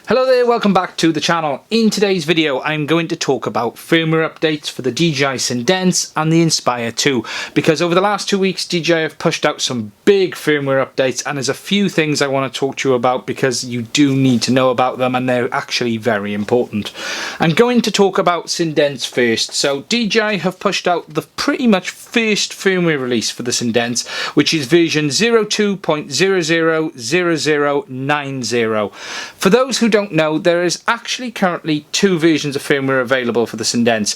Hello there, welcome back to the channel. In today's video I'm going to talk about firmware updates for the DJI Cendence and the Inspire 2, because over the last 2 weeks DJI have pushed out some big firmware updates and there's a few things I want to talk to you about because you do need to know about them and they're actually very important. I'm going to talk about Cendence first. So DJI have pushed out the pretty much first firmware release for the Cendence, which is version 02.000090. For those who don't know, there is actually currently two versions of firmware available for the Cendence.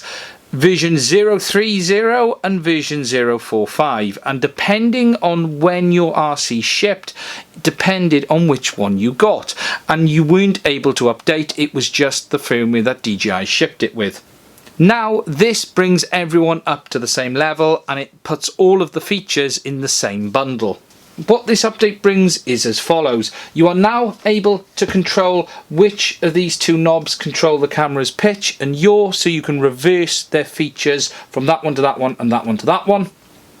Version 030 and version 045, and depending on when your RC shipped, depended on which one you got, and you weren't able to update. It was just the firmware that DJI shipped it with. Now this brings everyone up to the same level and it puts all of the features in the same bundle. What this update brings is as follows. You are now able to control which of these two knobs control the camera's pitch and yaw, so you can reverse their features from that one to that one and that one to that one.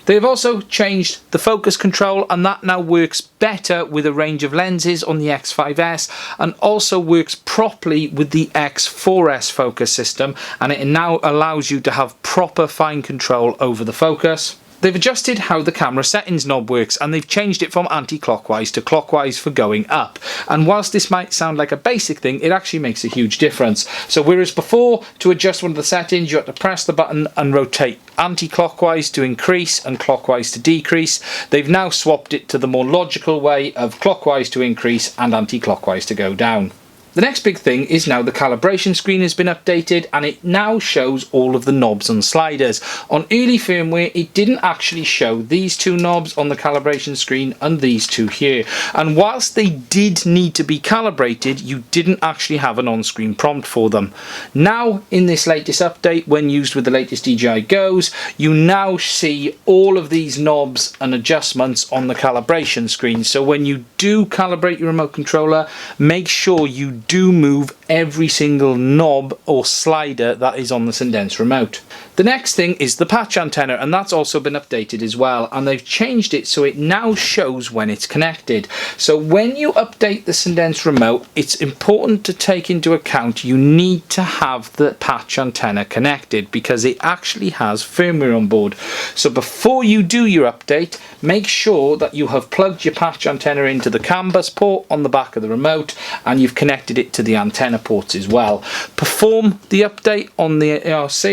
They have also changed the focus control, and that now works better with a range of lenses on the X5S and also works properly with the X4S focus system, and it now allows you to have proper fine control over the focus. They've adjusted how the camera settings knob works and they've changed it from anti-clockwise to clockwise for going up. And whilst this might sound like a basic thing, it actually makes a huge difference. So whereas before, to adjust one of the settings, you had to press the button and rotate anti-clockwise to increase and clockwise to decrease, they've now swapped it to the more logical way of clockwise to increase and anti-clockwise to go down. The next big thing is now the calibration screen has been updated and it now shows all of the knobs and sliders. On early firmware it didn't actually show these two knobs on the calibration screen and these two here, and whilst they did need to be calibrated, you didn't actually have an on-screen prompt for them. Now in this latest update, when used with the latest DJI Go's, you now see all of these knobs and adjustments on the calibration screen. So when you do calibrate your remote controller, make sure you do move every single knob or slider that is on the Cendence remote. The next thing is the patch antenna, and that's also been updated as well, and they've changed it so it now shows when it's connected. So when you update the Cendence remote, it's important to take into account you need to have the patch antenna connected because it actually has firmware on board. So before you do your update, make sure that you have plugged your patch antenna into the CAN bus port on the back of the remote and you've connected it to the antenna ports as well. Perform the update on the ARC,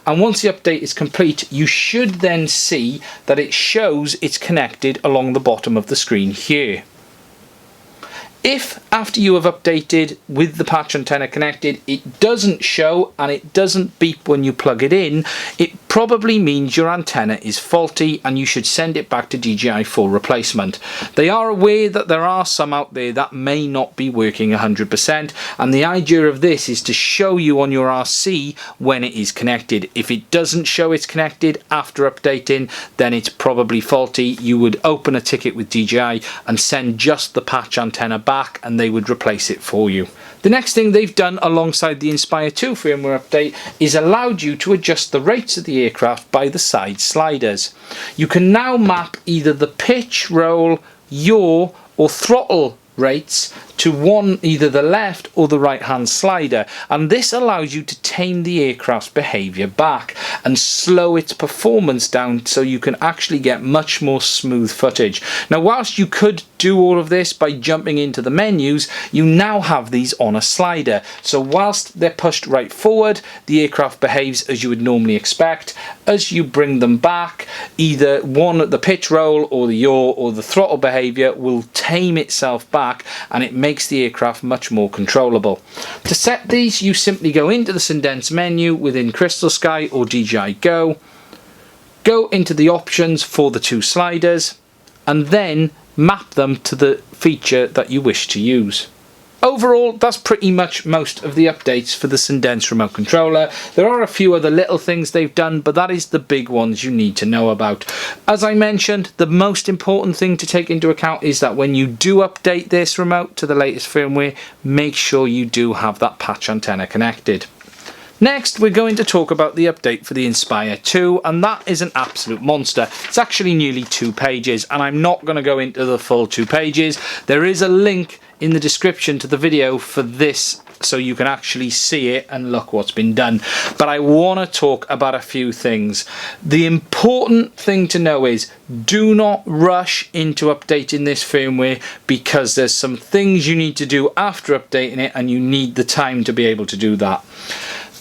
and once the update is complete, you should then see that it shows it's connected along the bottom of the screen here. If after you have updated with the patch antenna connected it doesn't show and it doesn't beep when you plug it in, it probably means your antenna is faulty and you should send it back to DJI for replacement. They are aware that there are some out there that may not be working 100%, and the idea of this is to show you on your RC when it is connected. If it doesn't show it's connected after updating, then it's probably faulty. You would open a ticket with DJI and send just the patch antenna back and they would replace it for you. The next thing they've done alongside the Inspire 2 firmware update is allowed you to adjust the rates of the aircraft by the side sliders. You can now map either the pitch, roll, yaw or throttle rates to either the left or the right hand slider, and this allows you to tame the aircraft's behaviour back and slow its performance down so you can actually get much more smooth footage. Now whilst you could do all of this by jumping into the menus, you now have these on a slider, so whilst they're pushed right forward the aircraft behaves as you would normally expect. As you bring them back, either the pitch roll or the yaw or the throttle behaviour will tame itself back and it makes the aircraft much more controllable. To set these, you simply go into the Cendence menu within Crystal Sky or DJI Go, go into the options for the two sliders and then map them to the feature that you wish to use. Overall, that's pretty much most of the updates for the Cendence remote controller. There are a few other little things they've done, but that is the big ones you need to know about. As I mentioned, the most important thing to take into account is that when you do update this remote to the latest firmware, make sure you do have that patch antenna connected. Next, we're going to talk about the update for the Inspire 2, and that is an absolute monster. It's actually nearly 2 pages, and I'm not going to go into the full 2 pages. There is a link in the description to the video for this, so you can actually see it and look what's been done. But I want to talk about a few things. The important thing to know is, do not rush into updating this firmware, because there's some things you need to do after updating it, and you need the time to be able to do that.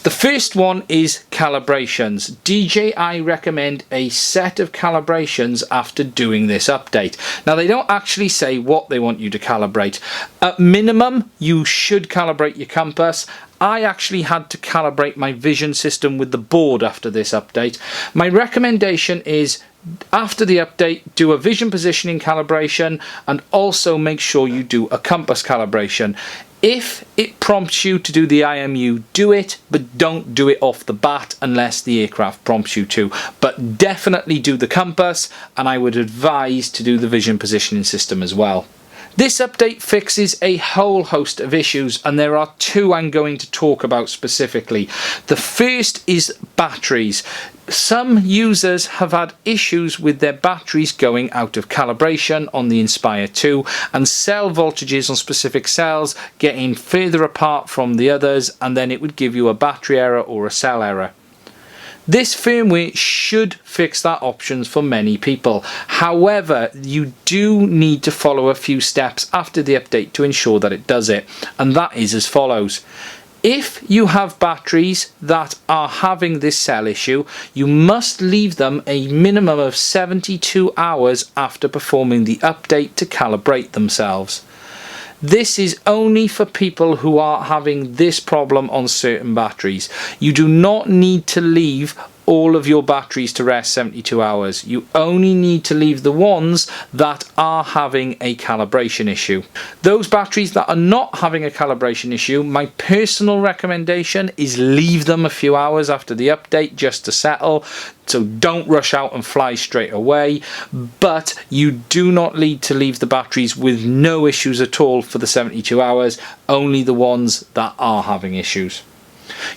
The first one is calibrations. DJI recommend a set of calibrations after doing this update. Now, they don't actually say what they want you to calibrate. At minimum, you should calibrate your compass. I actually had to calibrate my vision system with the board after this update. My recommendation is, after the update, do a vision positioning calibration, and also make sure you do a compass calibration. If it prompts you to do the IMU, do it, but don't do it off the bat unless the aircraft prompts you to. But definitely do the compass, and I would advise to do the vision positioning system as well. This update fixes a whole host of issues, and there are 2 I'm going to talk about specifically. The first is batteries. Some users have had issues with their batteries going out of calibration on the Inspire 2, and cell voltages on specific cells getting further apart from the others, and then it would give you a battery error or a cell error. This firmware should fix that options for many people. However, you do need to follow a few steps after the update to ensure that it does it, and that is as follows. If you have batteries that are having this cell issue, you must leave them a minimum of 72 hours after performing the update to calibrate themselves. This is only for people who are having this problem on certain batteries. You do not need to leave all of your batteries to rest 72 hours. You only need to leave the ones that are having a calibration issue. Those batteries that are not having a calibration issue, my personal recommendation is leave them a few hours after the update just to settle. So don't rush out and fly straight away, but you do not need to leave the batteries with no issues at all for the 72 hours, only the ones that are having issues.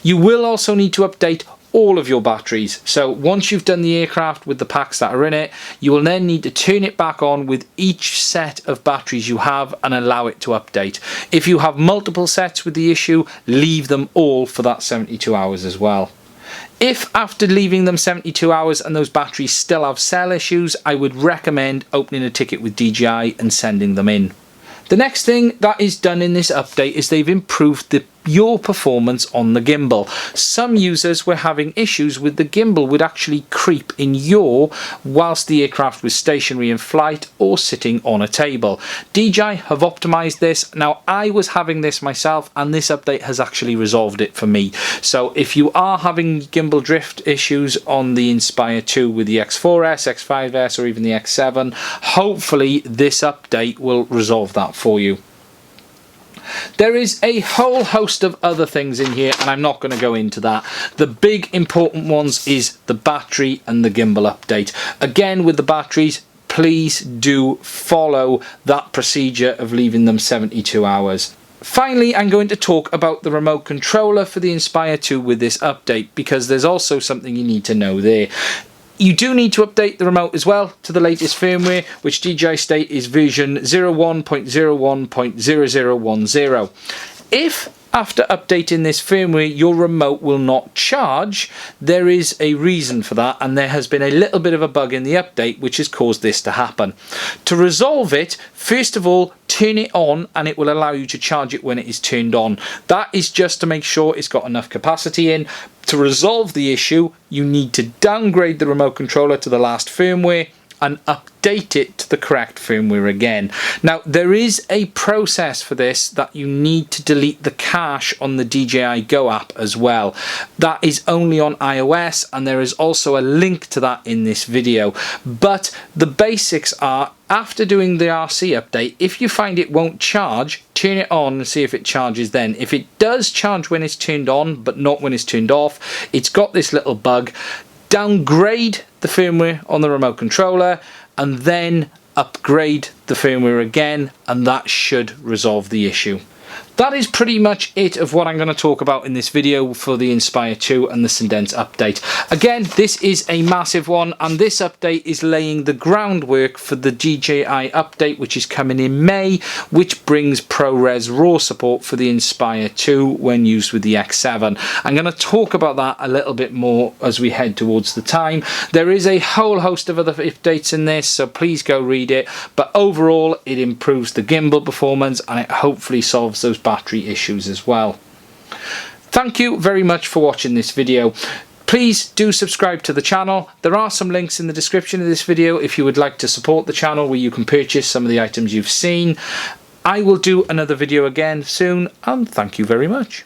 You will also need to update all of your batteries. So once you've done the aircraft with the packs that are in it, you will then need to turn it back on with each set of batteries you have and allow it to update. If you have multiple sets with the issue, leave them all for that 72 hours as well. If after leaving them 72 hours and those batteries still have cell issues, I would recommend opening a ticket with DJI and sending them in. The next thing that is done in this update is they've improved your performance on the gimbal. Some users were having issues with the gimbal would actually creep in yaw whilst the aircraft was stationary in flight or sitting on a table. DJI have optimized this. Now, I was having this myself, and this update has actually resolved it for me. So if you are having gimbal drift issues on the Inspire 2 with the X4S, X5S or even the X7, hopefully this update will resolve that for you. There is a whole host of other things in here, and I'm not going to go into that. The big important ones is the battery and the gimbal update. Again, with the batteries, please do follow that procedure of leaving them 72 hours. Finally, I'm going to talk about the remote controller for the Inspire 2 with this update, because there's also something you need to know there. You do need to update the remote as well to the latest firmware, which DJI state is version 01.01.0010. If after updating this firmware your remote will not charge, there is a reason for that, and there has been a little bit of a bug in the update which has caused this to happen. To resolve it, first of all, turn it on and it will allow you to charge it when it is turned on. That is just to make sure it's got enough capacity in. To resolve the issue, you need to downgrade the remote controller to the last firmware and update it to the correct firmware again. Now, there is a process for this that you need to delete the cache on the DJI Go app as well. That is only on iOS, and there is also a link to that in this video. But the basics are, after doing the RC update, if you find it won't charge, turn it on and see if it charges then. If it does charge when it's turned on, but not when it's turned off, it's got this little bug. Downgrade the firmware on the remote controller and then upgrade the firmware again, and that should resolve the issue. that is pretty much it of what I'm going to talk about in this video for the Inspire 2 and the Cendence update. Again, this is a massive one, and this update is laying the groundwork for the DJI update, which is coming in May, which brings ProRes RAW support for the Inspire 2 when used with the X7. I'm going to talk about that a little bit more as we head towards the time. There is a whole host of other updates in this, so please go read it, but overall it improves the gimbal performance and it hopefully solves those battery issues as well. Thank you very much for watching this video. Please do subscribe to the channel. There are some links in the description of this video if you would like to support the channel, where you can purchase some of the items you've seen. I will do another video again soon, and thank you very much.